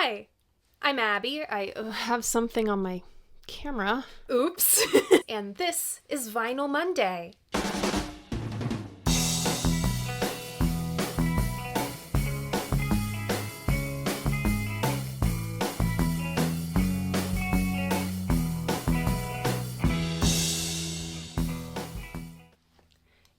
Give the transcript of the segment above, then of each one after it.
Hi, I'm Abby. I have something on my camera. Oops. And this is Vinyl Monday.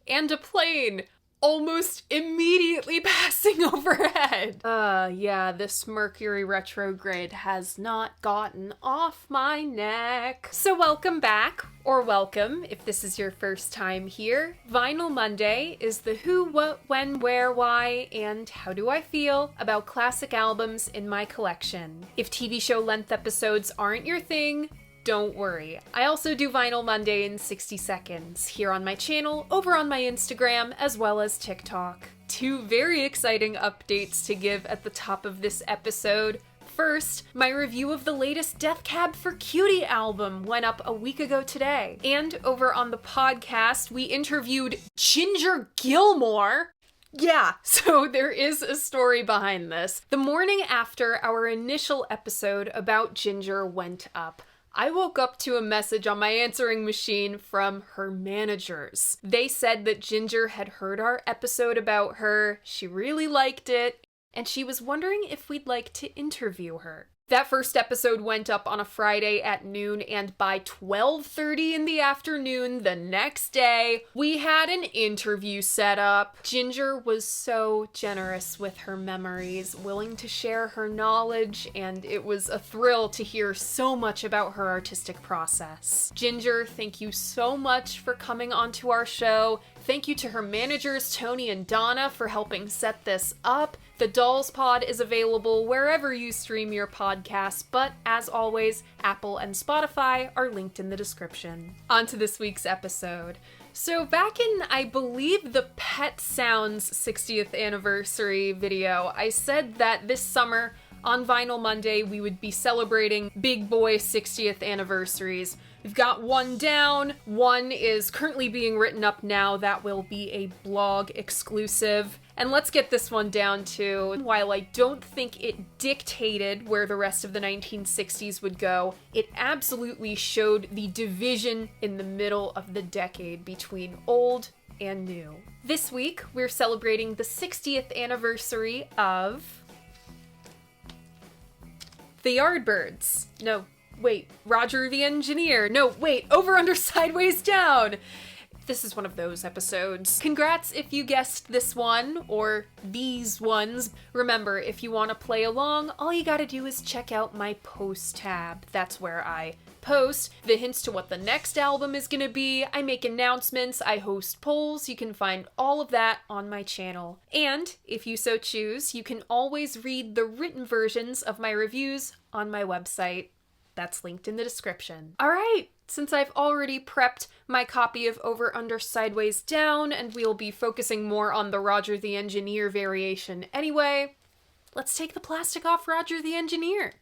And a plane almost immediately passing overhead. Yeah, this Mercury retrograde has not gotten off my neck. So welcome back, or welcome if this is your first time here. Vinyl Monday is the who, what, when, where, why, and how do I feel about classic albums in my collection. If TV show length episodes aren't your thing, don't worry. I also do Vinyl Monday in 60 seconds, here on my channel, over on my Instagram, as well as TikTok. Two very exciting updates to give at the top of this episode. First, my review of the latest Death Cab for Cutie album went up a week ago today. And over on the podcast, we interviewed Ginger Gilmore. Yeah, so there is a story behind this. The morning after our initial episode about Ginger went up, I woke up to a message on my answering machine from her managers. They said that Ginger had heard our episode about her, she really liked it, and she was wondering if we'd like to interview her. That first episode went up on a Friday at noon, and by 12:30 in the afternoon the next day, we had an interview set up. Ginger was so generous with her memories, willing to share her knowledge, and it was a thrill to hear so much about her artistic process. Ginger, thank you so much for coming onto our show. Thank you to her managers, Tony and Donna, for helping set this up. The Dolls Pod is available wherever you stream your podcasts, but as always, Apple and Spotify are linked in the description. On to this week's episode. So back in, I believe, the Pet Sounds 60th anniversary video, I said that this summer, on Vinyl Monday, we would be celebrating big boy 60th anniversaries. We've got one down, one is currently being written up now, that will be a blog exclusive. And let's get this one down too. While I don't think it dictated where the rest of the 1960s would go, it absolutely showed the division in the middle of the decade between old and new. This week, we're celebrating the 60th anniversary of the Yardbirds. No, wait, Roger the Engineer. No, wait, Over, Under, Sideways, Down. This is one of those episodes. Congrats if you guessed this one, or these ones. Remember, if you want to play along, all you gotta do is check out my post tab. That's where I post the hints to what the next album is gonna be. I make announcements, I host polls. You can find all of that on my channel. And if you so choose, you can always read the written versions of my reviews on my website. That's linked in the description. All right, since I've already prepped my copy of Over, Under, Sideways, Down, and we'll be focusing more on the Roger the Engineer variation anyway, let's take the plastic off Roger the Engineer.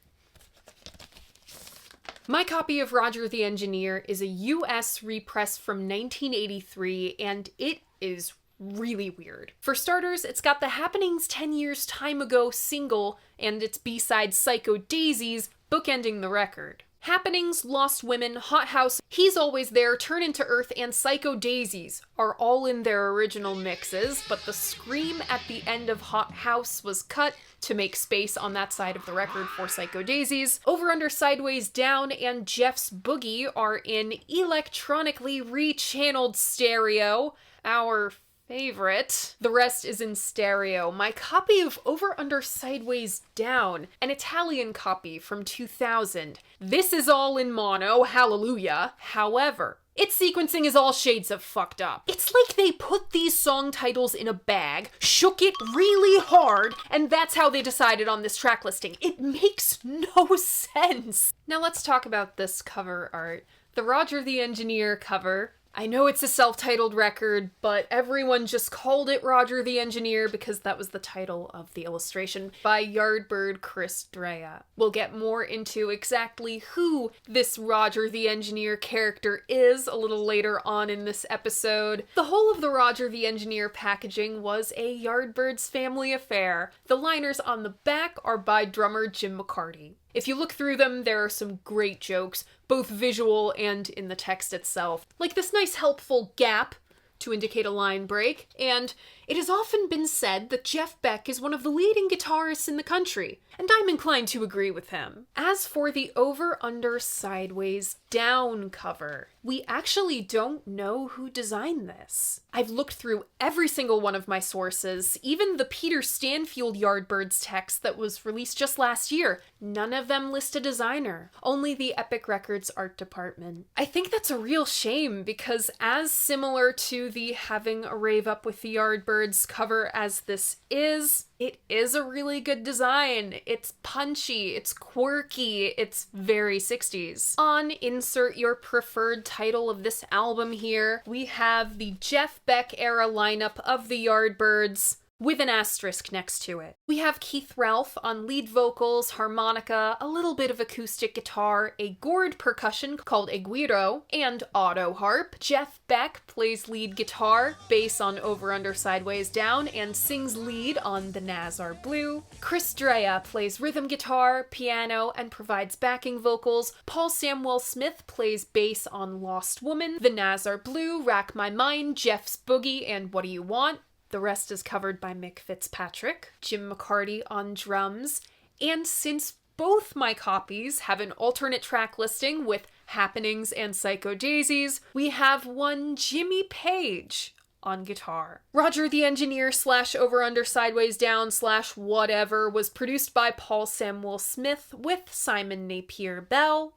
My copy of Roger the Engineer is a US repress from 1983, and it is really weird. For starters, it's got the Happenings 10 Years Time Ago single and its B-side Psycho Daisies bookending the record. Happenings, Lost Women, Hot House, He's Always There, Turn Into Earth, and Psycho Daisies are all in their original mixes, but the scream at the end of Hot House was cut to make space on that side of the record for Psycho Daisies. Over, Under, Sideways, Down, and Jeff's Boogie are in electronically rechanneled stereo, our favorite. The rest is in stereo. My copy of Over, Under, Sideways, Down, an Italian copy from 2000. This is all in mono, hallelujah. However, its sequencing is all shades of fucked up. It's like they put these song titles in a bag, shook it really hard, and that's how they decided on this track listing. It makes no sense. Now let's talk about this cover art. The Roger the Engineer cover I know it's a self-titled record, but everyone just called it Roger the Engineer because that was the title of the illustration by Yardbird Chris Drea. We'll get more into exactly who this Roger the Engineer character is a little later on in this episode. The whole of the Roger the Engineer packaging was a Yardbirds family affair. The liners on the back are by drummer Jim McCarty. If you look through them, there are some great jokes, both visual and in the text itself, like this nice helpful gap to indicate a line break, and it has often been said that Jeff Beck is one of the leading guitarists in the country, and I'm inclined to agree with him. As for the over, under, sideways, down cover, we actually don't know who designed this. I've looked through every single one of my sources, even the Peter Stanfield Yardbirds text that was released just last year. None of them list a designer, only the Epic Records art department. I think that's a real shame because as similar to the Having a Rave Up with the Yardbirds cover as this is, it is a really good design. It's punchy, it's quirky, it's very 60s. On insert your preferred title of this album here, we have the Jeff Beck era lineup of the Yardbirds, with an asterisk next to it. We have Keith Ralph on lead vocals, harmonica, a little bit of acoustic guitar, a gourd percussion called a guiro, and auto harp. Jeff Beck plays lead guitar, bass on Over, Under, Sideways, Down, and sings lead on The Nazar Blue. Chris Drea plays rhythm guitar, piano, and provides backing vocals. Paul Samwell Smith plays bass on Lost Woman, The Nazar Blue, Rack My Mind, Jeff's Boogie, and What Do You Want? The rest is covered by Mick Fitzpatrick, Jim McCarty on drums, and since both my copies have an alternate track listing with Happenings and Psycho Daisies, we have one Jimmy Page on guitar. Roger the Engineer / Over, Under, Sideways, Down / whatever was produced by Paul Samwell Smith with Simon Napier Bell.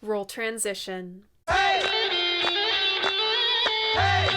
Roll transition. Hey! Hey!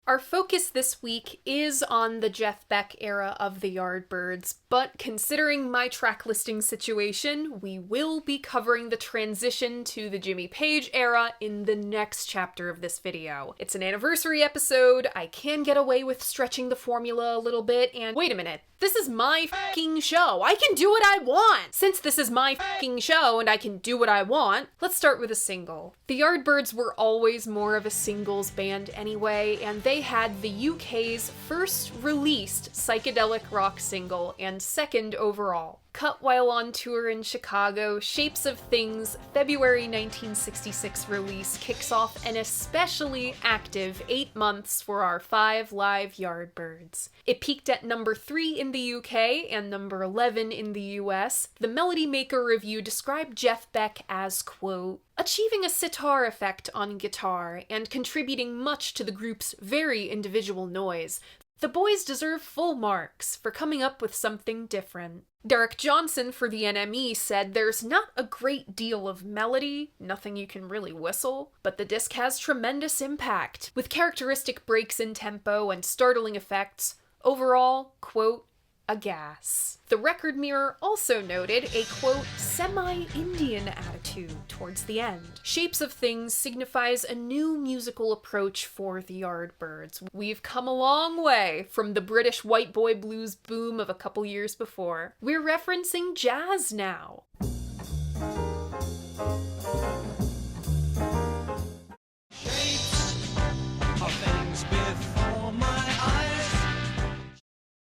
Our focus this week is on the Jeff Beck era of the Yardbirds, but considering my track listing situation, we will be covering the transition to the Jimmy Page era in the next chapter of this video. It's an anniversary episode, I can get away with stretching the formula a little bit, and wait a minute, this is my fucking show. I can do what I want! Since this is my fucking show and I can do what I want, let's start with a single. The Yardbirds were always more of a singles band anyway, and they had the UK's first released psychedelic rock single and second overall. Cut while on tour in Chicago, Shapes of Things, February 1966 release kicks off an especially active 8 months for our 5 live Yardbirds. It peaked at number 3 in the UK and number 11 in the US. The Melody Maker review described Jeff Beck as, quote, achieving a sitar effect on guitar and contributing much to the group's very individual noise. The boys deserve full marks for coming up with something different. Derek Johnson for the NME said there's not a great deal of melody, nothing you can really whistle, but the disc has tremendous impact, with characteristic breaks in tempo and startling effects. Overall, quote, a gas. The Record Mirror also noted a, quote, semi-Indian attitude towards the end. Shapes of Things signifies a new musical approach for the Yardbirds. We've come a long way from the British white boy blues boom of a couple years before. We're referencing jazz now.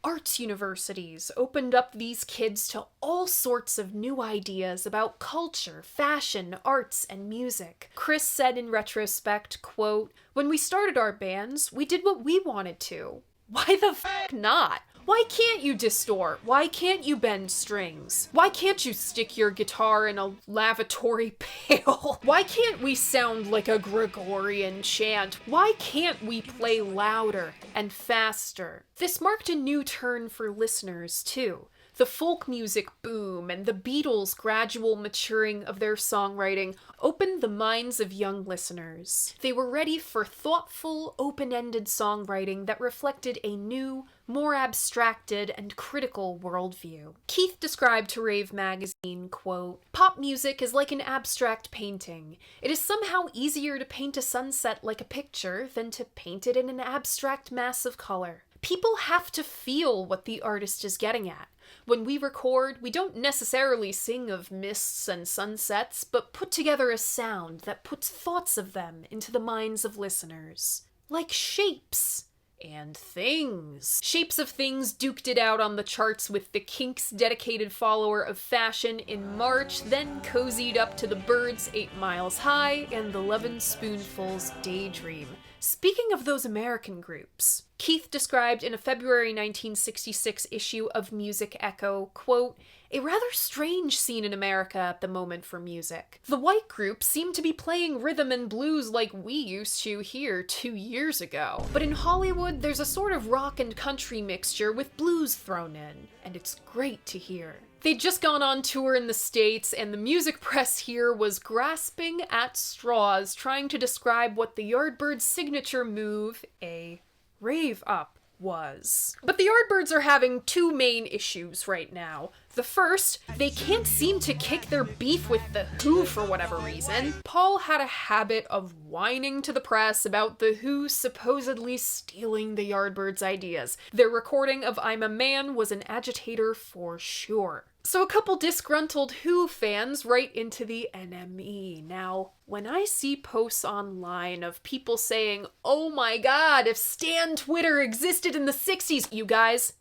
Arts universities opened up these kids to all sorts of new ideas about culture, fashion, arts, and music. Chris said in retrospect, quote, when we started our bands, we did what we wanted to. Why the f*** not? Why can't you distort? Why can't you bend strings? Why can't you stick your guitar in a lavatory pail? Why can't we sound like a Gregorian chant? Why can't we play louder and faster? This marked a new turn for listeners, too. The folk music boom and the Beatles' gradual maturing of their songwriting opened the minds of young listeners. They were ready for thoughtful, open-ended songwriting that reflected a new, more abstracted and critical worldview. Keith described to Rave magazine, quote, "Pop music is like an abstract painting. It is somehow easier to paint a sunset like a picture than to paint it in an abstract mass of color. People have to feel what the artist is getting at. When we record, we don't necessarily sing of mists and sunsets, but put together a sound that puts thoughts of them into the minds of listeners. Like shapes and things." Shapes of Things duked it out on the charts with the Kinks' dedicated follower of fashion in March, then cozied up to the Byrds' 8 Miles High and the 11 Spoonfuls' Daydream. Speaking of those American groups, Keith described in a February 1966 issue of Music Echo, quote, "A rather strange scene in America at the moment for music. The white groups seem to be playing rhythm and blues like we used to here 2 years ago. But in Hollywood, there's a sort of rock and country mixture with blues thrown in, and it's great to hear." They'd just gone on tour in the States, and the music press here was grasping at straws, trying to describe what the Yardbirds' signature move, a rave up, was. But the Yardbirds are having 2 main issues right now. The first, they can't seem to kick their beef with The Who for whatever reason. Paul had a habit of whining to the press about The Who supposedly stealing the Yardbirds' ideas. Their recording of I'm a Man was an agitator for sure. So a couple disgruntled Who fans write into the NME. Now, when I see posts online of people saying, "Oh my god, if Stan Twitter existed in the 60s, you guys,"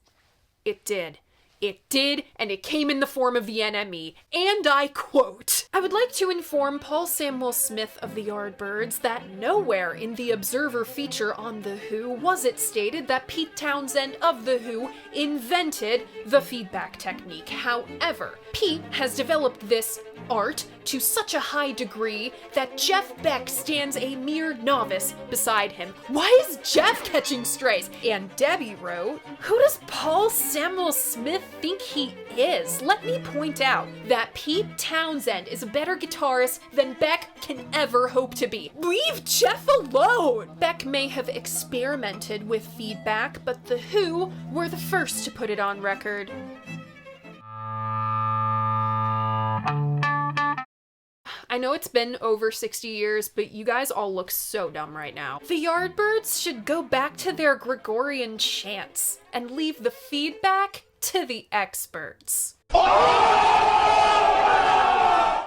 it did. It did, and it came in the form of the NME. And I quote, "I would like to inform Paul Samuel Smith of the Yardbirds that nowhere in the Observer feature on The Who was it stated that Pete Townsend of The Who invented the feedback technique. However, Pete has developed this art to such a high degree that Jeff Beck stands a mere novice beside him." Why is Jeff catching strays? And Debbie wrote, "Who does Paul Samuel Smith think he is? Let me point out that Pete Townsend is a better guitarist than Beck can ever hope to be. Leave Jeff alone!" Beck may have experimented with feedback, but The Who were the first to put it on record. I know it's been over 60 years, but you guys all look so dumb right now. The Yardbirds should go back to their Gregorian chants and leave the feedback to the experts.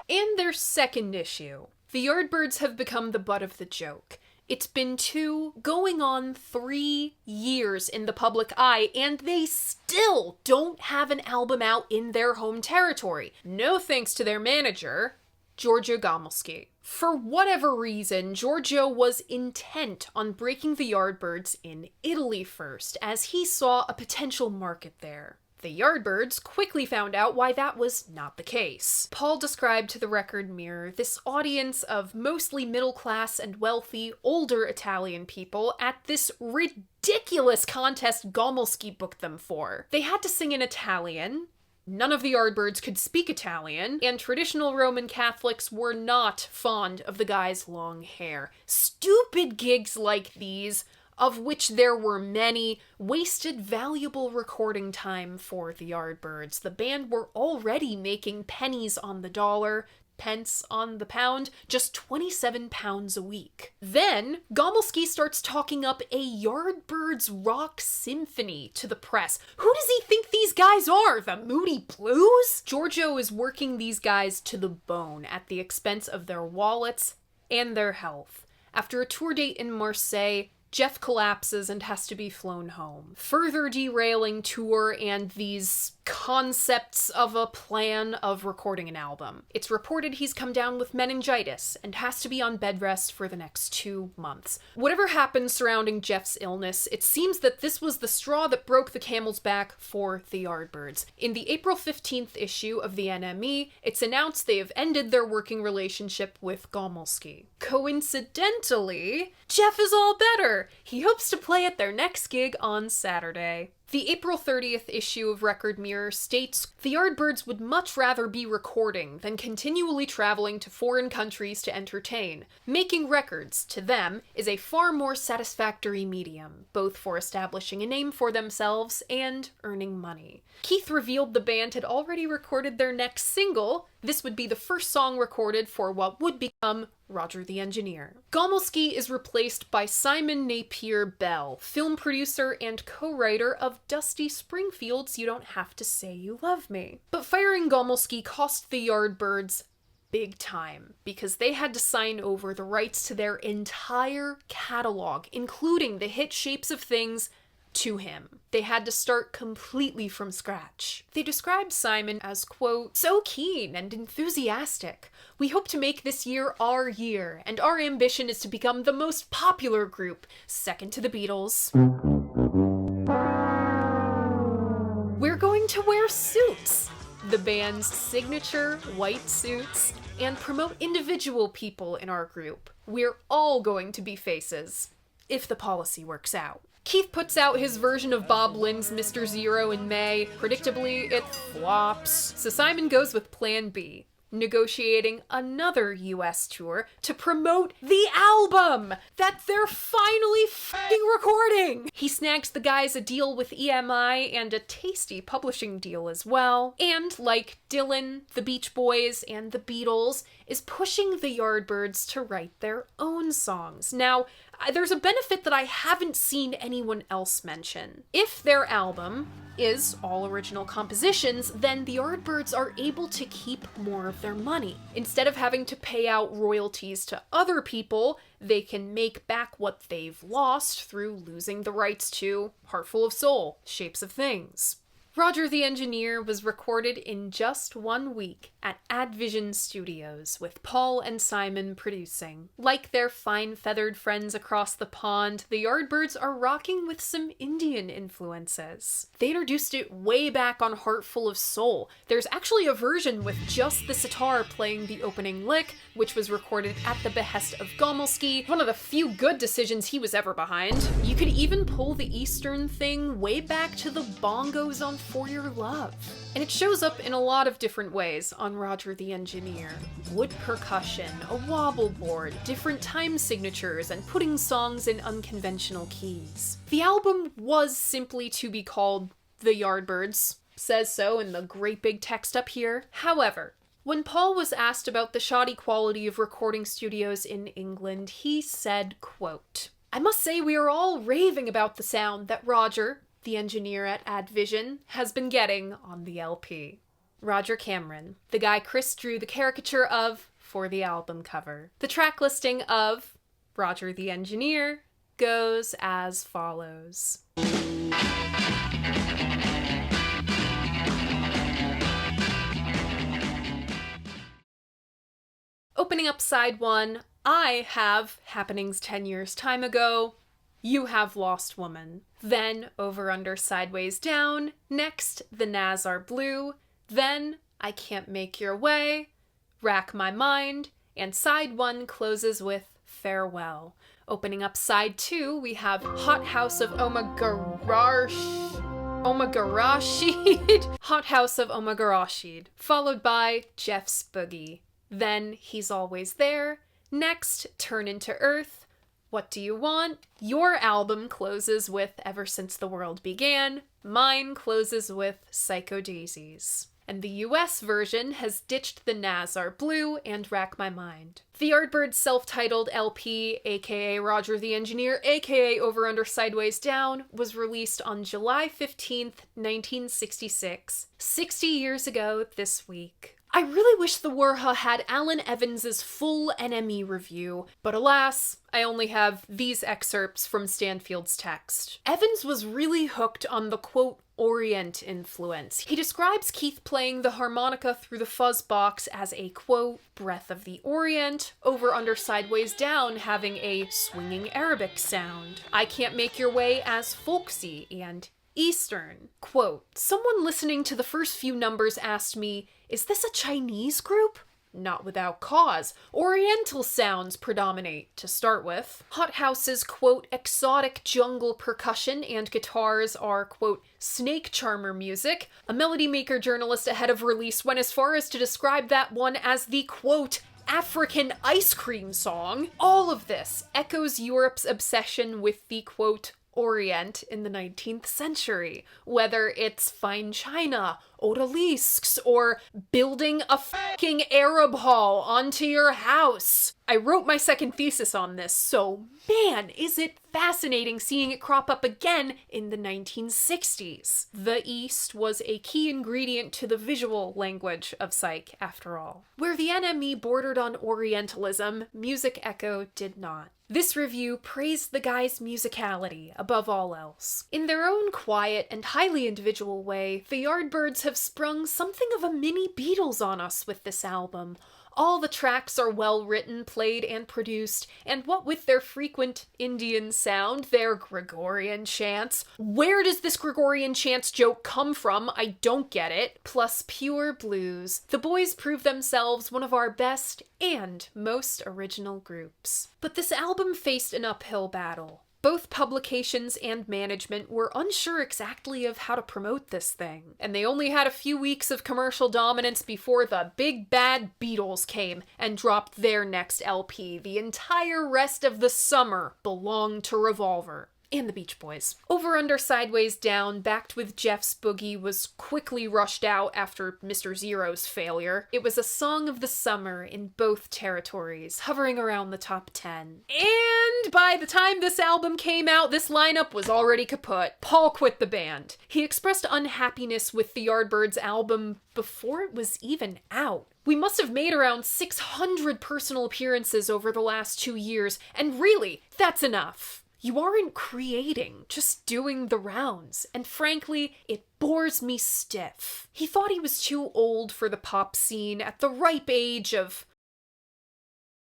In their second issue, the Yardbirds have become the butt of the joke. It's been 2, going on 3 years in the public eye, and they still don't have an album out in their home territory. No thanks to their manager, Giorgio Gomulski. For whatever reason, Giorgio was intent on breaking the Yardbirds in Italy first, as he saw a potential market there. The Yardbirds quickly found out why that was not the case. Paul described to the Record Mirror this audience of mostly middle-class and wealthy, older Italian people at this ridiculous contest Gomulski booked them for. They had to sing in Italian. None of the Yardbirds could speak Italian, and traditional Roman Catholics were not fond of the guy's long hair. Stupid gigs like these, of which there were many, wasted valuable recording time for the Yardbirds. The band were already making pennies on the dollar, pence on the pound, just 27 pounds a week. Then, Gomulski starts talking up a Yardbirds rock symphony to the press. Who does he think these guys are? The Moody Blues? Giorgio is working these guys to the bone at the expense of their wallets and their health. After a tour date in Marseille, Jeff collapses and has to be flown home, further derailing tour and these concepts of a plan of recording an album. It's reported he's come down with meningitis and has to be on bed rest for the next 2 months. Whatever happens surrounding Jeff's illness, it seems that this was the straw that broke the camel's back for the Yardbirds. In the April 15th issue of the NME, it's announced they have ended their working relationship with Gomulski. Coincidentally, Jeff is all better. He hopes to play at their next gig on Saturday. The April 30th issue of Record Mirror states, "The Yardbirds would much rather be recording than continually traveling to foreign countries to entertain. Making records, to them, is a far more satisfactory medium, both for establishing a name for themselves and earning money." Keith revealed the band had already recorded their next single. This would be the first song recorded for what would become Roger the Engineer. Gomelsky is replaced by Simon Napier Bell, film producer and co-writer of Dusty Springfield's You Don't Have to Say You Love Me. But firing Gomelsky cost the Yardbirds big time, because they had to sign over the rights to their entire catalog, including the hit Shapes of Things, to him. They had to start completely from scratch. They described Simon as, quote, "so keen and enthusiastic. We hope to make this year our year, and our ambition is to become the most popular group, second to the Beatles. We're going to wear suits, the band's signature white suits, and promote individual people in our group. We're all going to be faces, if the policy works out." Keith puts out his version of Bob Lynn's Mr. Zero in May. Predictably, it flops. So Simon goes with Plan B, negotiating another US tour to promote the album that they're finally f***ing recording. He snags the guys a deal with EMI and a tasty publishing deal as well. And like Dylan, the Beach Boys, and the Beatles, is pushing the Yardbirds to write their own songs. Now, there's a benefit that I haven't seen anyone else mention. If their album is all original compositions, then the Yardbirds are able to keep more of their money. Instead of having to pay out royalties to other people, they can make back what they've lost through losing the rights to Heartful of Soul, Shapes of Things. Roger the Engineer was recorded in just 1 week at Advision Studios, with Paul and Simon producing. Like their fine-feathered friends across the pond, the Yardbirds are rocking with some Indian influences. They introduced it way back on Heartful of Soul. There's actually a version with just the sitar playing the opening lick, which was recorded at the behest of Gomelsky, one of the few good decisions he was ever behind. You could even pull the Eastern thing way back to the bongos on For Your Love. And it shows up in a lot of different ways on Roger the Engineer. Wood percussion, a wobble board, different time signatures, and putting songs in unconventional keys. The album was simply to be called The Yardbirds. Says so in the great big text up here. However, when Paul was asked about the shoddy quality of recording studios in England, he said, quote, "I must say we are all raving about the sound that Roger, the engineer at Advision, has been getting on the LP." Roger Cameron, the guy Chris drew the caricature of for the album cover. The track listing of Roger the Engineer goes as follows. Opening up side 1, I have Happenings 10 Years Time Ago. You Have Lost Woman. Then Over Under Sideways Down. Next, The Nas Are Blue. Then I Can't Make Your Way. Rack My Mind. And side 1 closes with Farewell. Opening up side 2, we have Hot House of Omagarashid. Hot House of Omagarashid. Followed by Jeff's Boogie. Then He's Always There. Next, Turn Into Earth. What Do You Want? Your album closes with Ever Since the World Began. Mine closes with Psycho Daisies. And the US version has ditched the Nas Are Blue and Rack My Mind. The Yardbirds' self-titled LP, aka Roger the Engineer, aka Over Under Sideways Down, was released on July 15th, 1966, 60 years ago this week. I really wish the Warha had Alan Evans's full NME review, but alas, I only have these excerpts from Stanfield's text. Evans was really hooked on the, quote, Orient influence. He describes Keith playing the harmonica through the fuzz box as a, quote, breath of the Orient, Over Under Sideways Down having a swinging Arabic sound. I Can't Make Your Way as folksy and Eastern. Quote, someone listening to the first few numbers asked me, is this a Chinese group? not without cause. Oriental sounds predominate to start with. Hothouse's, quote, exotic jungle percussion and guitars are, quote, snake charmer music. A Melody Maker journalist ahead of release went as far as to describe that one as the, quote, African ice cream song. All of this echoes Europe's obsession with the, quote, Orient in the 19th century, whether it's fine china, odalisques, or building a fucking Arab hall onto your house. I wrote my second thesis on this, so man, is it fascinating seeing it crop up again in the 1960s. The East was a key ingredient to the visual language of Psych, after all. Where the NME bordered on Orientalism, Music Echo did not. This review praised the guys' musicality above all else. In their own quiet and highly individual way, the Yardbirds have sprung something of a mini Beatles on us with this album. All the tracks are well written, played, and produced, and what with their frequent Indian sound, their Gregorian chants. Where does this Gregorian chants joke come from? I don't get it. Plus pure blues. The boys prove themselves one of our best and most original groups. But this album faced an uphill battle. Both publications and management were unsure exactly of how to promote this thing, and they only had a few weeks of commercial dominance before the big bad Beatles came and dropped their next LP. The entire rest of the summer belonged to Revolver. And the Beach Boys. Over, Under, Sideways, Down, backed with Jeff's Boogie, was quickly rushed out after Mr. Zero's failure. It was a song of the summer in both territories, hovering around the top 10. And by the time this album came out, this lineup was already kaput. Paul quit the band. He expressed unhappiness with the Yardbirds album before it was even out. We must have made around 600 personal appearances over the last 2 years, and really, that's enough. You aren't creating, just doing the rounds, and frankly, it bores me stiff. He thought he was too old for the pop scene at the ripe age of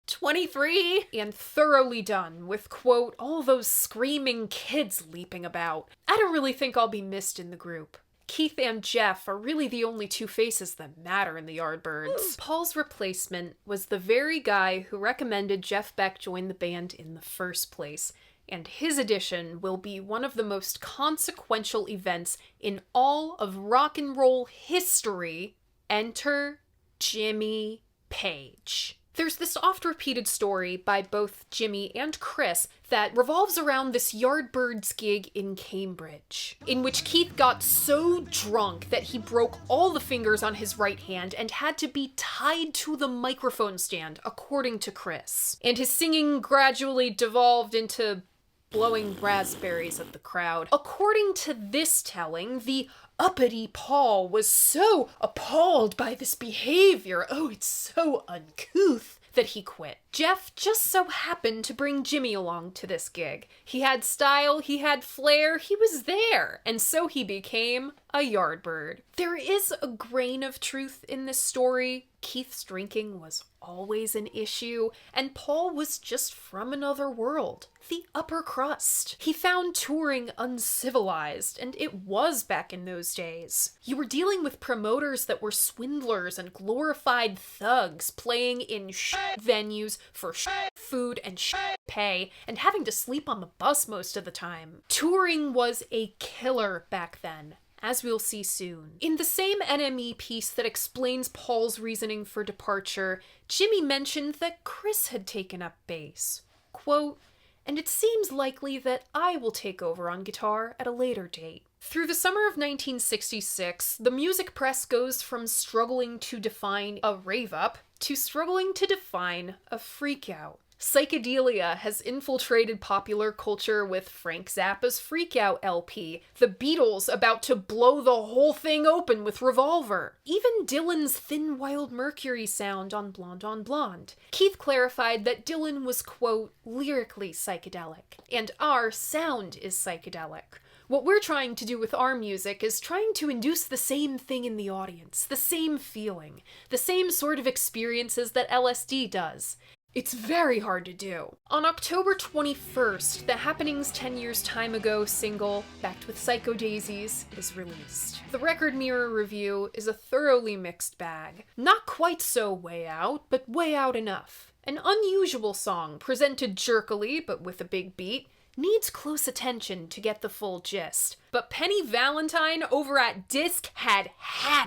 23 and thoroughly done with, quote, all those screaming kids leaping about. I don't really think I'll be missed in the group. Keith and Jeff are really the only two faces that matter in the Yardbirds. Paul's replacement was the very guy who recommended Jeff Beck join the band in the first place, and his addition will be one of the most consequential events in all of rock and roll history. Enter Jimmy Page. There's this oft-repeated story by both Jimmy and Chris that revolves around this Yardbirds gig in Cambridge, in which Keith got so drunk that he broke all the fingers on his right hand and had to be tied to the microphone stand, according to Chris. And his singing gradually devolved into blowing raspberries at the crowd. According to this telling, the uppity Paul was so appalled by this behavior, oh, it's so uncouth, that he quit. Jeff just so happened to bring Jimmy along to this gig. He had style, he had flair, he was there, and so he became a Yardbird. There is a grain of truth in this story. Keith's drinking was always an issue, and Paul was just from another world, the upper crust. He found touring uncivilized, and it was back in those days. You were dealing with promoters that were swindlers and glorified thugs, playing in venues for food and pay, and having to sleep on the bus most of the time. Touring was a killer back then, as we'll see soon. In the same NME piece that explains Paul's reasoning for departure, Jimmy mentioned that Chris had taken up bass. Quote, and it seems likely that I will take over on guitar at a later date. Through the summer of 1966, the music press goes from struggling to define a rave-up to struggling to define a freak-out. Psychedelia has infiltrated popular culture with Frank Zappa's Freak Out LP, the Beatles about to blow the whole thing open with Revolver, even Dylan's Thin Wild Mercury sound on Blonde on Blonde. Keith clarified that Dylan was, quote, lyrically psychedelic, and our sound is psychedelic. What we're trying to do with our music is trying to induce the same thing in the audience, the same feeling, the same sort of experiences that LSD does. It's very hard to do. On October 21st, the Happenings 10 Years Time Ago single, Backed with Psycho Daisies, is released. The Record Mirror review is a thoroughly mixed bag. Not quite so way out, but way out enough. An unusual song, presented jerkily but with a big beat, needs close attention to get the full gist. But Penny Valentine over at Disc had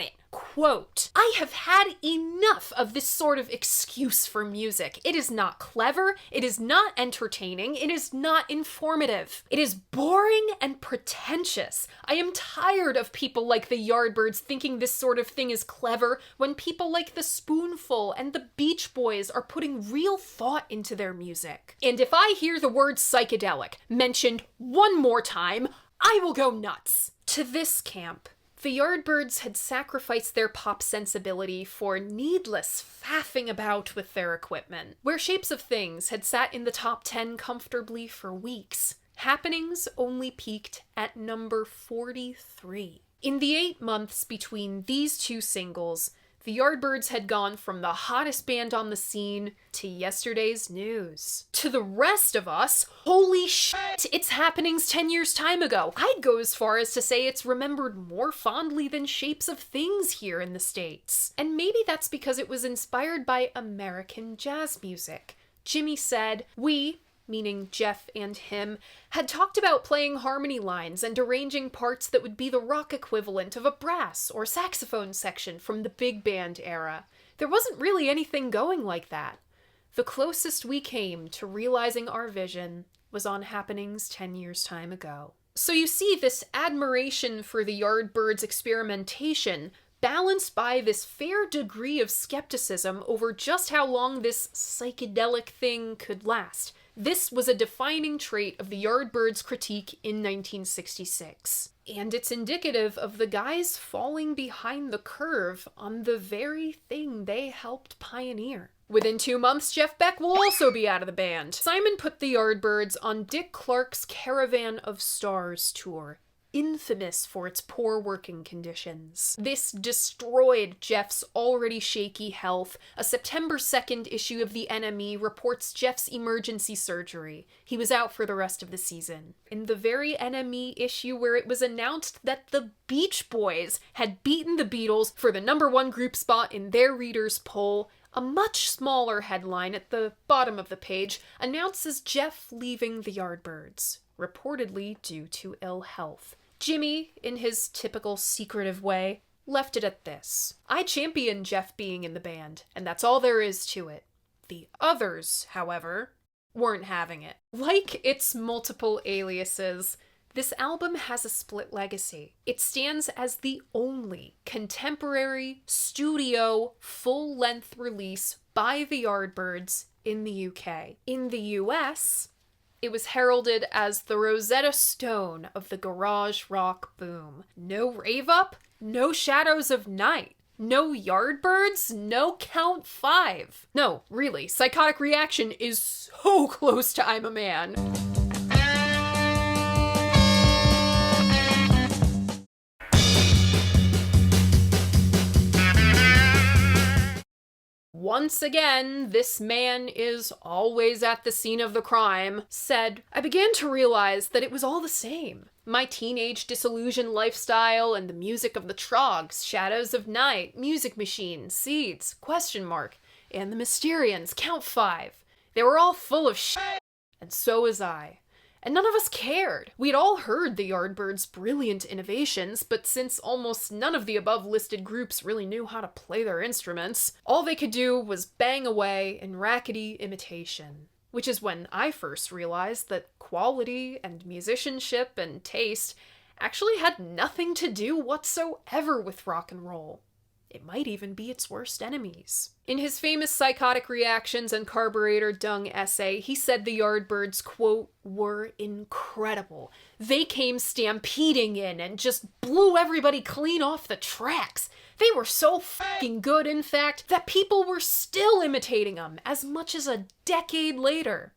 it. Quote, "I have had enough of this sort of excuse for music. It is not clever, it is not entertaining, it is not informative. It is boring and pretentious. I am tired of people like the Yardbirds thinking this sort of thing is clever when people like the Spoonful and the Beach Boys are putting real thought into their music. And if I hear the word psychedelic mentioned one more time, I will go nuts." To this camp, the Yardbirds had sacrificed their pop sensibility for needless faffing about with their equipment. Where Shapes of Things had sat in the top 10 comfortably for weeks, Happenings only peaked at number 43. In the 8 months between these two singles, the Yardbirds had gone from the hottest band on the scene to yesterday's news. To the rest of us, holy shit, it's Happenings 10 Years Time Ago. I'd go as far as to say it's remembered more fondly than Shapes of Things here in the States. And maybe that's because it was inspired by American jazz music. Jimmy said, "We," meaning Jeff and him, had talked about playing harmony lines and arranging parts that would be the rock equivalent of a brass or saxophone section from the big band era. There wasn't really anything going like that. The closest we came to realizing our vision was on Happenings 10 Years Time Ago. So you see this admiration for the Yardbirds' experimentation balanced by this fair degree of skepticism over just how long this psychedelic thing could last. This was a defining trait of the Yardbirds' critique in 1966. And it's indicative of the guys falling behind the curve on the very thing they helped pioneer. Within 2 months, Jeff Beck will also be out of the band. Simon put the Yardbirds on Dick Clark's Caravan of Stars tour, infamous for its poor working conditions. This destroyed Jeff's already shaky health. A September 2nd issue of the NME reports Jeff's emergency surgery. He was out for the rest of the season. In the very NME issue where it was announced that the Beach Boys had beaten the Beatles for the #1 group spot in their readers' poll, a much smaller headline at the bottom of the page announces Jeff leaving the Yardbirds, reportedly due to ill health. Jimmy, in his typical secretive way, left it at this: "I champion Jeff being in the band, and that's all there is to it." The others, however, weren't having it. Like its multiple aliases, this album has a split legacy. It stands as the only contemporary studio full-length release by the Yardbirds in the UK. In the US, it was heralded as the Rosetta Stone of the garage rock boom. No Rave Up, no Shadows of Night, no Yardbirds, no Count 5. No, really, Psychotic Reaction is so close to I'm a Man. Once again, this man is always at the scene of the crime, said, "I began to realize that it was all the same. My teenage disillusioned lifestyle and the music of the Trogs, Shadows of Night, Music Machine, Seeds, and the Mysterians, Count 5. They were all full of shit, and so was I. And none of us cared. We'd all heard the Yardbirds' brilliant innovations, but since almost none of the above-listed groups really knew how to play their instruments, all they could do was bang away in rackety imitation. Which is when I first realized that quality and musicianship and taste actually had nothing to do whatsoever with rock and roll. It might even be its worst enemies." In his famous Psychotic Reactions and Carburetor Dung essay, he said the Yardbirds, quote, "were incredible. They came stampeding in and just blew everybody clean off the tracks. They were so fucking good, in fact, that people were still imitating them as much as a decade later."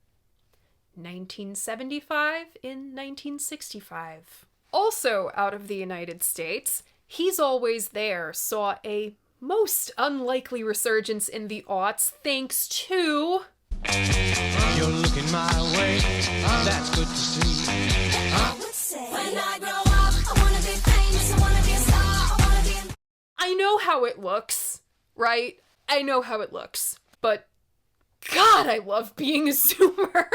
1975 in 1965. Also out of the United States, He's Always There saw a most unlikely resurgence in the aughts thanks to You're looking my way, that's good to see. When I grow up, I wanna be famous, I wanna be a star, I wanna be... I know how it looks, right? I know how it looks, but God, I love being a Zoomer.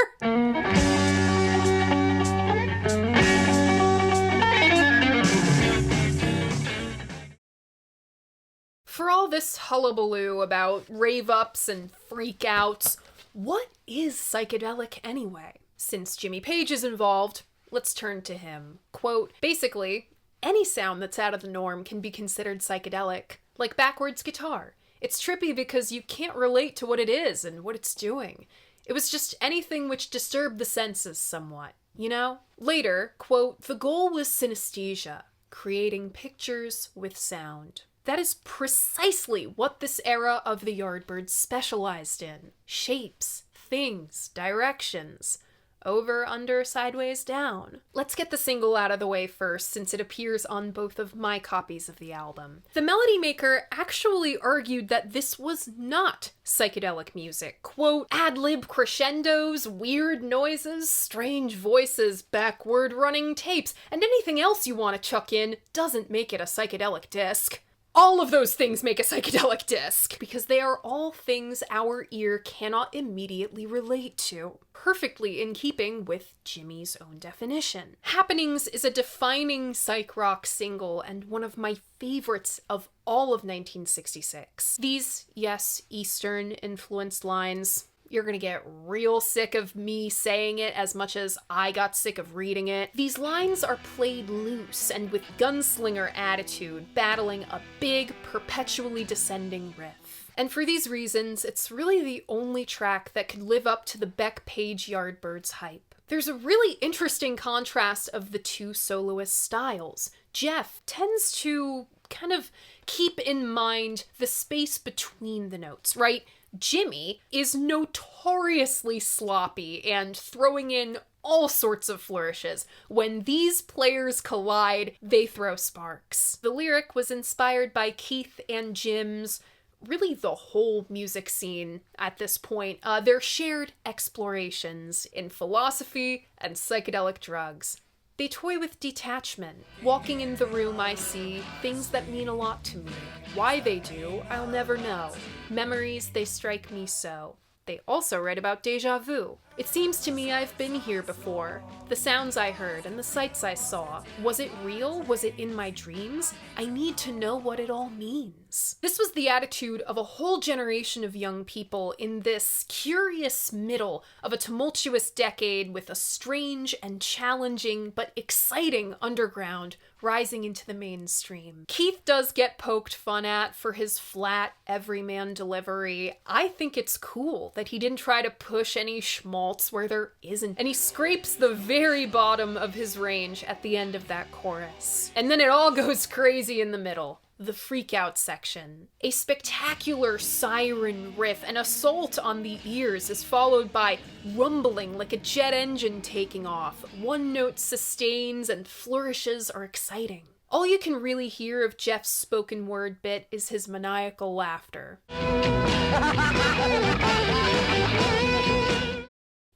For all this hullabaloo about rave-ups and freak-outs, what is psychedelic anyway? Since Jimmy Page is involved, let's turn to him. Quote, basically, any sound that's out of the norm can be considered psychedelic, like backwards guitar. It's trippy because you can't relate to what it is and what it's doing. It was just anything which disturbed the senses somewhat, you know? Later, quote, the goal was synesthesia, creating pictures with sound. That is precisely what this era of the Yardbirds specialized in. Shapes, things, directions. Over, under, sideways, down. Let's get the single out of the way first, since it appears on both of my copies of the album. The melody maker actually argued that this was not psychedelic music. Quote, ad-lib crescendos, weird noises, strange voices, backward running tapes, and anything else you want to chuck in doesn't make it a psychedelic disc. All of those things make a psychedelic disc, because they are all things our ear cannot immediately relate to, perfectly in keeping with Jimmy's own definition. Happenings is a defining psych rock single and one of my favorites of all of 1966. These, yes, Eastern-influenced lines, you're gonna get real sick of me saying it as much as I got sick of reading it. These lines are played loose and with gunslinger attitude, battling a big, perpetually descending riff. And for these reasons, it's really the only track that could live up to the Beck Page Yardbirds hype. There's a really interesting contrast of the two soloist styles. Jeff tends to kind of keep in mind the space between the notes, right? Jimmy is notoriously sloppy and throwing in all sorts of flourishes. When these players collide, they throw sparks. The lyric was inspired by Keith and Jim's, really the whole music scene at this point, their shared explorations in philosophy and psychedelic drugs. They toy with detachment. Walking in the room, I see things that mean a lot to me. Why they do, I'll never know. Memories, they strike me so. They also write about déjà vu. It seems to me I've been here before. The sounds I heard and the sights I saw. Was it real? Was it in my dreams? I need to know what it all means. This was the attitude of a whole generation of young people in this curious middle of a tumultuous decade with a strange and challenging but exciting underground rising into the mainstream. Keith does get poked fun at for his flat, everyman delivery. I think it's cool that he didn't try to push any schmaltz where there isn't, and he scrapes the very bottom of his range at the end of that chorus. And then it all goes crazy in the middle. The freak-out section. A spectacular siren riff, an assault on the ears, is followed by rumbling like a jet engine taking off. One-note sustains and flourishes are exciting. All you can really hear of Jeff's spoken word bit is his maniacal laughter.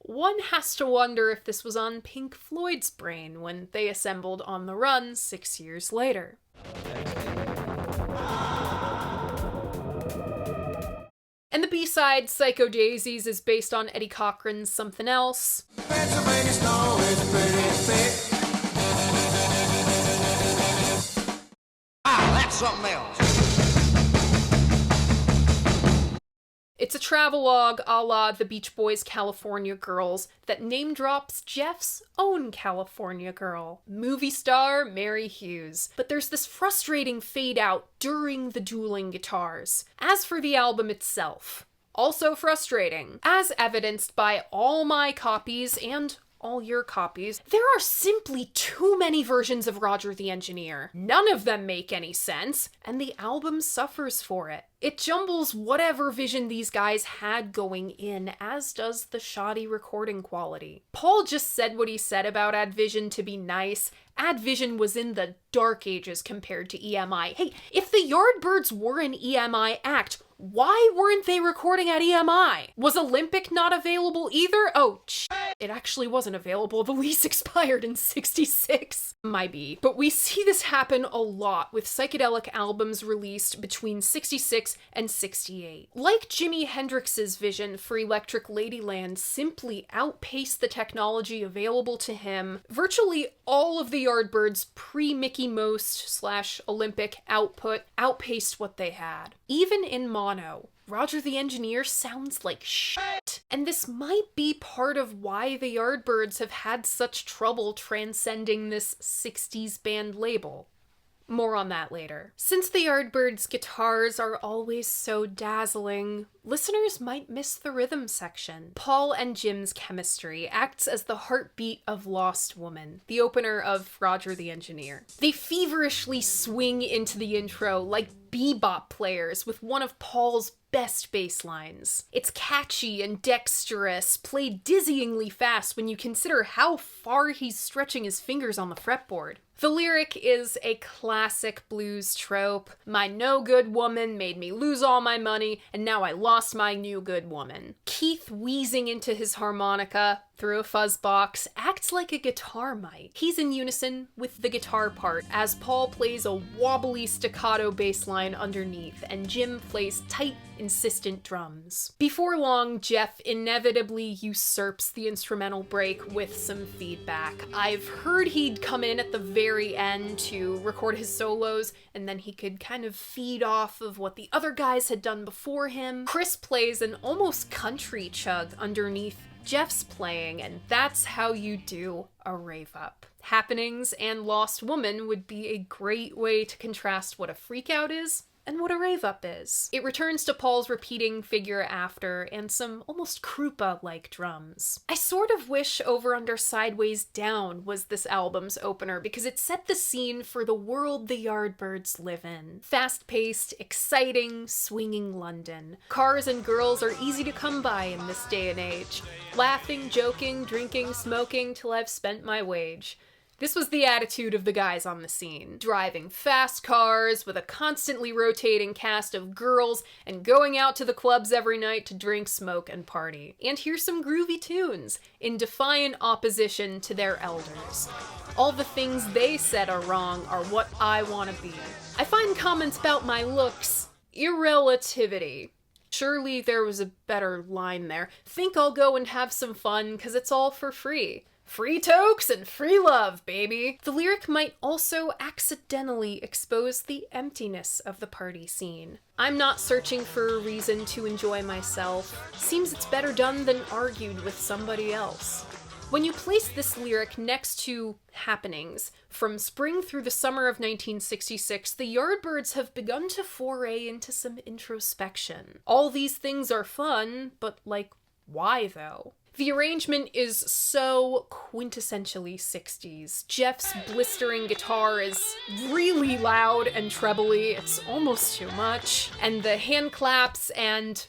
One has to wonder if this was on Pink Floyd's brain when they assembled On the Run 6 years later. And the B-side, Psycho Daisies, is based on Eddie Cochran's Something Else. Pennsylvania snow is pretty thick. That's something else. It's a travelogue a la the Beach Boys' California Girls that name drops Jeff's own California girl, movie star Mary Hughes. But there's this frustrating fade out during the dueling guitars. As for the album itself, also frustrating, as evidenced by all my copies and all your copies, there are simply too many versions of Roger the Engineer. None of them make any sense, and the album suffers for it. It jumbles whatever vision these guys had going in, as does the shoddy recording quality. Paul just said what he said about Add Vision to be nice, AdVision was in the dark ages compared to EMI. Hey, if the Yardbirds were an EMI act, why weren't they recording at EMI? Was Olympic not available either? Oh, it actually wasn't available. The lease expired in 66. Might be. But we see this happen a lot with psychedelic albums released between 66 and 68. Like Jimi Hendrix's vision for Electric Ladyland simply outpaced the technology available to him, virtually all of the Yardbirds' pre-Mickey Most/Olympic output outpaced what they had. Even in mono, Roger the Engineer sounds like shit. And this might be part of why the Yardbirds have had such trouble transcending this 60s band label. More on that later. Since the Yardbirds' guitars are always so dazzling, listeners might miss the rhythm section. Paul and Jim's chemistry acts as the heartbeat of Lost Woman, the opener of Roger the Engineer. They feverishly swing into the intro like bebop players with one of Paul's best bass lines. It's catchy and dexterous, played dizzyingly fast when you consider how far he's stretching his fingers on the fretboard. The lyric is a classic blues trope. My no good woman made me lose all my money, and now I lost my new good woman. Keith wheezing into his harmonica through a fuzz box acts like a guitar might. He's in unison with the guitar part as Paul plays a wobbly staccato bass line underneath and Jim plays tight, insistent drums. Before long, Jeff inevitably usurps the instrumental break with some feedback. I've heard he'd come in at the very end to record his solos, and then he could kind of feed off of what the other guys had done before him. Chris plays an almost country chug underneath Jeff's playing, and that's how you do a rave up. Happenings and Lost Woman would be a great way to contrast what a freakout is and what a rave up is. It returns to Paul's repeating figure after and some almost Krupa-like drums. I sort of wish Over Under Sideways Down was this album's opener because it set the scene for the world the Yardbirds live in. Fast-paced, exciting, swinging London. Cars and girls are easy to come by in this day and age. Laughing, joking, drinking, smoking till I've spent my wage. This was the attitude of the guys on the scene. Driving fast cars with a constantly rotating cast of girls and going out to the clubs every night to drink, smoke, and party. And here's some groovy tunes in defiant opposition to their elders. All the things they said are wrong are what I want to be. I find comments about my looks irrelativity. Surely there was a better line there. Think I'll go and have some fun 'cause it's all for free. Free tokes and free love, baby! The lyric might also accidentally expose the emptiness of the party scene. I'm not searching for a reason to enjoy myself. Seems it's better done than argued with somebody else. When you place this lyric next to Happenings, from spring through the summer of 1966, the Yardbirds have begun to foray into some introspection. All these things are fun, but like, why though? The arrangement is so quintessentially 60s. Jeff's blistering guitar is really loud and trebly, it's almost too much. And the hand claps and...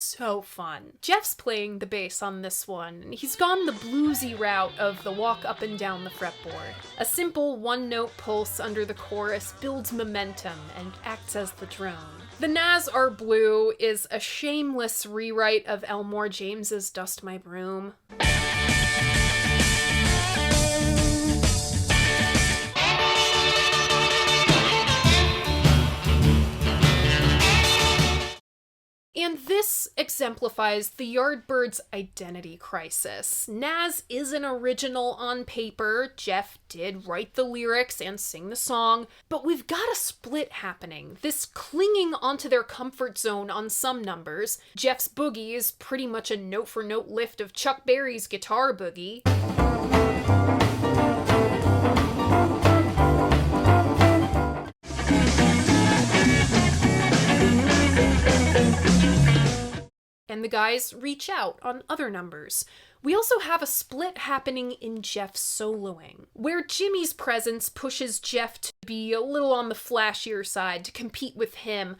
so fun. Jeff's playing the bass on this one, and he's gone the bluesy route of the walk up and down the fretboard. A simple one-note pulse under the chorus builds momentum and acts as the drone. The Nas Are Blue is a shameless rewrite of Elmore James's Dust My Broom. And this exemplifies the Yardbirds' identity crisis. Nas is an original on paper, Jeff did write the lyrics and sing the song, but we've got a split happening, this clinging onto their comfort zone on some numbers. Jeff's boogie is pretty much a note-for-note lift of Chuck Berry's Guitar Boogie. And the guys reach out on other numbers. We also have a split happening in Jeff's soloing, where Jimmy's presence pushes Jeff to be a little on the flashier side to compete with him,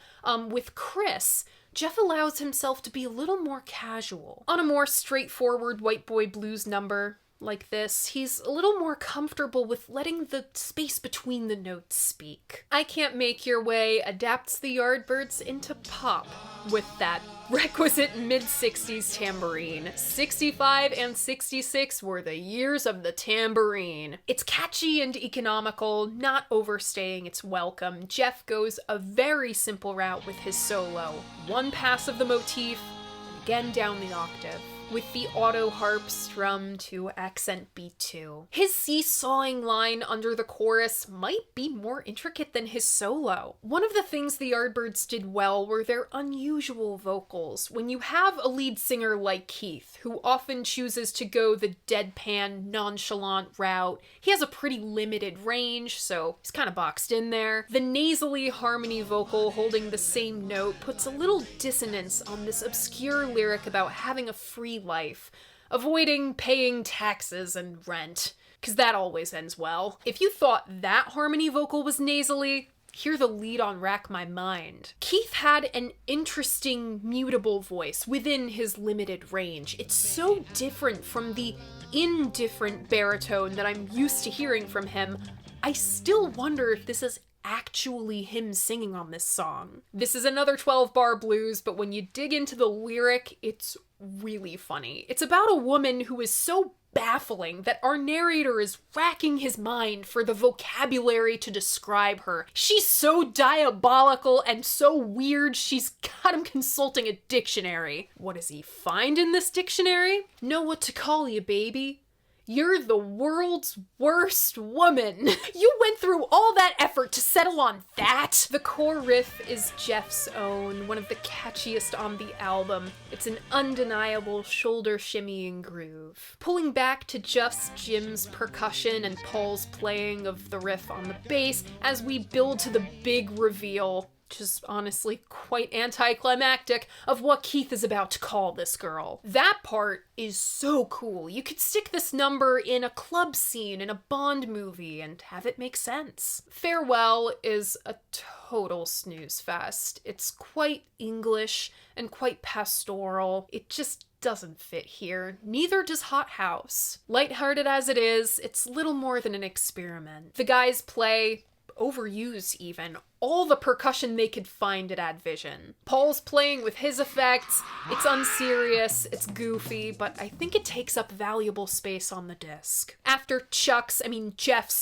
with Chris Jeff allows himself to be a little more casual. On a more straightforward white boy blues number like this, he's a little more comfortable with letting the space between the notes speak. I Can't Make Your Way adapts the Yardbirds into pop with that requisite mid-60s tambourine. 65 and 66 were the years of the tambourine. It's catchy and economical, not overstaying its welcome. Jeff goes a very simple route with his solo. One pass of the motif, and again down the octave, with the auto harp strum to accent B2. His seesawing line under the chorus might be more intricate than his solo. One of the things the Yardbirds did well were their unusual vocals. When you have a lead singer like Keith, who often chooses to go the deadpan, nonchalant route, he has a pretty limited range, so he's kind of boxed in there. The nasally harmony vocal holding the same note puts a little dissonance on this obscure lyric about having a free life, avoiding paying taxes and rent, because that always ends well. If you thought that harmony vocal was nasally, hear the lead on Rack My Mind. Keith had an interesting mutable voice within his limited range. It's so different from the indifferent baritone that I'm used to hearing from him. I still wonder if this is actually him singing on this song. This is another 12-bar blues, but when you dig into the lyric, it's really funny. It's about a woman who is so baffling that our narrator is racking his mind for the vocabulary to describe her. She's so diabolical and so weird, she's got him consulting a dictionary. What does he find in this dictionary? Know what to call you, baby. You're the world's worst woman. You went through all that effort to settle on that? The core riff is Jeff's own, one of the catchiest on the album. It's an undeniable shoulder shimmying groove. Pulling back to just Jim's percussion and Paul's playing of the riff on the bass as we build to the big reveal, which is honestly quite anticlimactic, of what Keith is about to call this girl. That part is so cool. You could stick this number in a club scene in a Bond movie and have it make sense. Farewell is a total snooze fest. It's quite English and quite pastoral. It just doesn't fit here. Neither does Hot House. Lighthearted as it is, it's little more than an experiment. The guys play, overuse even, all the percussion they could find at Advision. Paul's playing with his effects, it's unserious, it's goofy, but I think it takes up valuable space on the disc. After Jeff's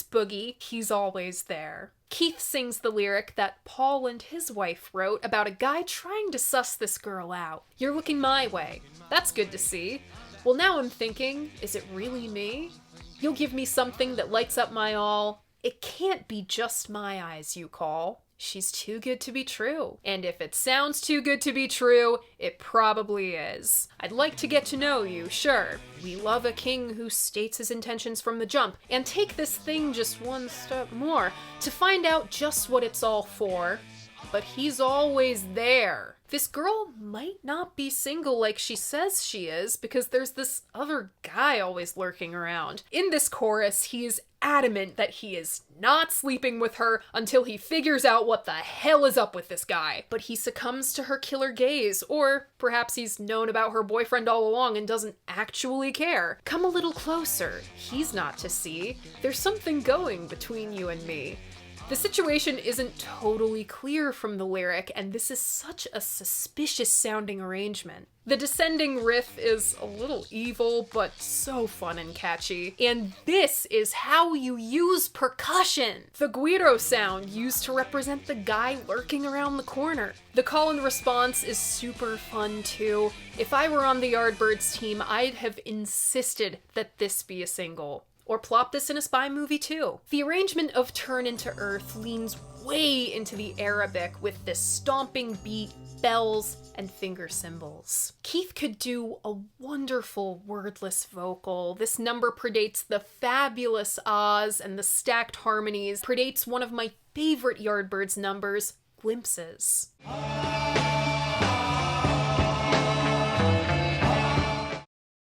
boogie, he's always there. Keith sings the lyric that Paul and his wife wrote about a guy trying to suss this girl out. You're looking my way. That's good to see. Well, now I'm thinking, is it really me? You'll give me something that lights up my all. It can't be just my eyes you call. She's too good to be true. And if it sounds too good to be true, it probably is. I'd like to get to know you, sure. We love a king who states his intentions from the jump, and take this thing just one step more to find out just what it's all for. But he's always there. This girl might not be single like she says she is, because there's this other guy always lurking around. In this chorus, he is adamant that he is not sleeping with her until he figures out what the hell is up with this guy. But he succumbs to her killer gaze, or perhaps he's known about her boyfriend all along and doesn't actually care. Come a little closer. He's not to see. There's something going between you and me. The situation isn't totally clear from the lyric, and this is such a suspicious sounding arrangement. The descending riff is a little evil, but so fun and catchy. And this is how you use percussion! The guiro sound used to represent the guy lurking around the corner. The call and response is super fun too. If I were on the Yardbirds team, I'd have insisted that this be a single. Or plop this in a spy movie too. The arrangement of Turn Into Earth leans way into the Arabic with this stomping beat, bells, and finger cymbals. Keith could do a wonderful wordless vocal. This number predates the fabulous ahs and the stacked harmonies, predates one of my favorite Yardbirds numbers, Glimpses.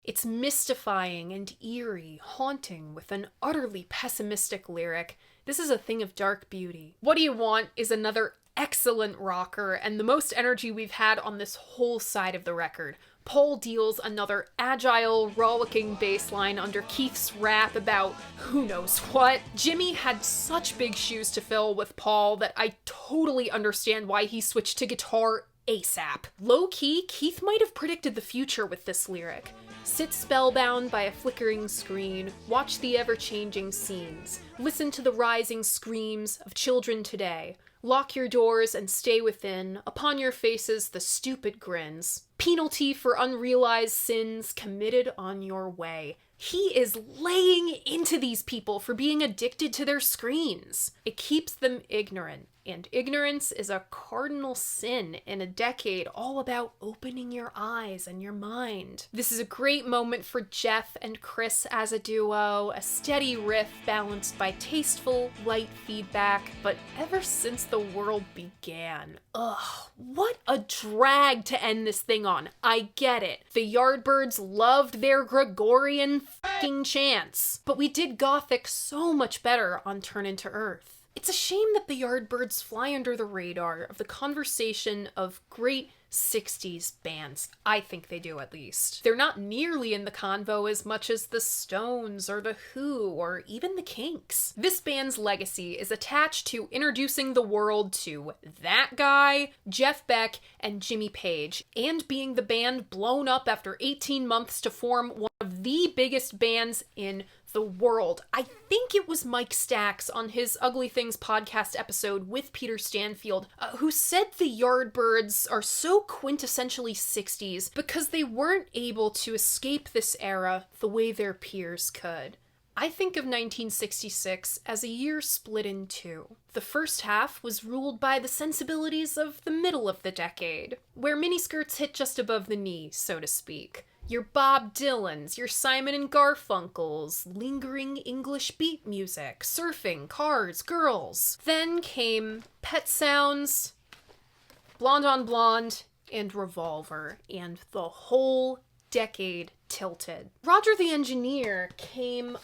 It's mystifying and eerie, haunting, with an utterly pessimistic lyric. This is a thing of dark beauty. What Do You Want is another excellent rocker and the most energy we've had on this whole side of the record. Paul deals another agile, rollicking bass line under Keith's rap about who knows what. Jimmy had such big shoes to fill with Paul that I totally understand why he switched to guitar ASAP. Low-key, Keith might have predicted the future with this lyric. Sit spellbound by a flickering screen, watch the ever-changing scenes, listen to the rising screams of children today. Lock your doors and stay within, upon your faces the stupid grins. Penalty for unrealized sins committed on your way. He is laying into these people for being addicted to their screens. It keeps them ignorant, and ignorance is a cardinal sin in a decade all about opening your eyes and your mind. This is a great moment for Jeff and Chris as a duo, a steady riff balanced by tasteful, light feedback, but ever since the world began, what a drag to end this thing on. I get it. The Yardbirds loved their Gregorian f***ing chants, but we did Gothic so much better on Turn Into Earth. It's a shame that the Yardbirds fly under the radar of the conversation of great 60s bands. I think they do, at least. They're not nearly in the convo as much as the Stones or the Who or even the Kinks. This band's legacy is attached to introducing the world to that guy, Jeff Beck, and Jimmy Page, and being the band blown up after 18 months to form one of the biggest bands in the world. I think it was Mike Stacks on his Ugly Things podcast episode with Peter Stanfield, who said the Yardbirds are so quintessentially 60s because they weren't able to escape this era the way their peers could. I think of 1966 as a year split in two. The first half was ruled by the sensibilities of the middle of the decade, where miniskirts hit just above the knee, so to speak. Your Bob Dylans, your Simon and Garfunkels, lingering English beat music, surfing, cars, girls. Then came Pet Sounds, Blonde on Blonde, and Revolver, and the whole decade tilted. Roger the Engineer came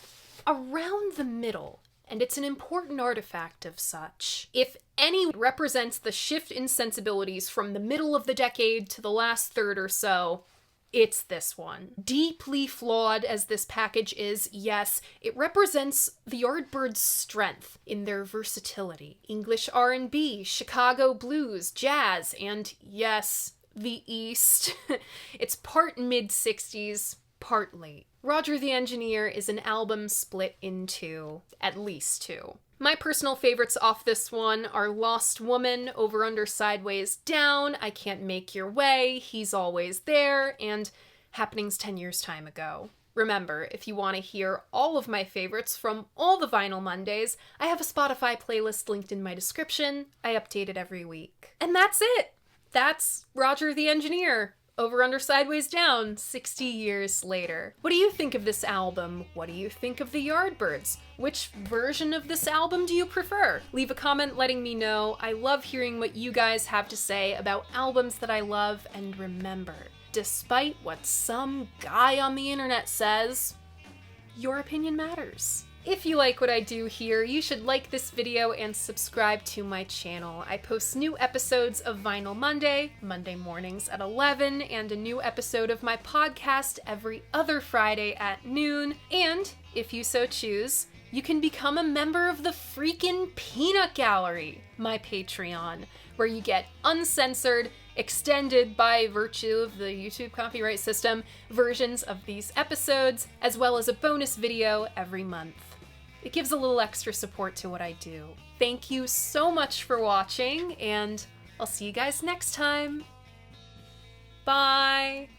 around the middle, and it's an important artifact of such. If any represents the shift in sensibilities from the middle of the decade to the last third or so, it's this one. Deeply flawed as this package is, yes, it represents the Yardbirds' strength in their versatility. English R&B, Chicago blues, jazz, and yes, the East. It's part mid-60s, part late. Roger the Engineer is an album split in two, at least two. My personal favorites off this one are Lost Woman, Over Under Sideways Down, I Can't Make Your Way, He's Always There, and Happenings 10 Years Time Ago. Remember, if you want to hear all of my favorites from all the Vinyl Mondays, I have a Spotify playlist linked in my description. I update it every week. And that's it! That's Roger the Engineer. Over Under Sideways Down, 60 years later. What do you think of this album? What do you think of the Yardbirds? Which version of this album do you prefer? Leave a comment letting me know. I love hearing what you guys have to say about albums that I love, and remember, despite what some guy on the internet says, your opinion matters. If you like what I do here, you should like this video and subscribe to my channel. I post new episodes of Vinyl Monday, Monday mornings at 11, and a new episode of my podcast every other Friday at noon. And, if you so choose, you can become a member of the freaking Peanut Gallery, my Patreon, where you get uncensored, extended by virtue of the YouTube copyright system, versions of these episodes, as well as a bonus video every month. It gives a little extra support to what I do. Thank you so much for watching, and I'll see you guys next time. Bye!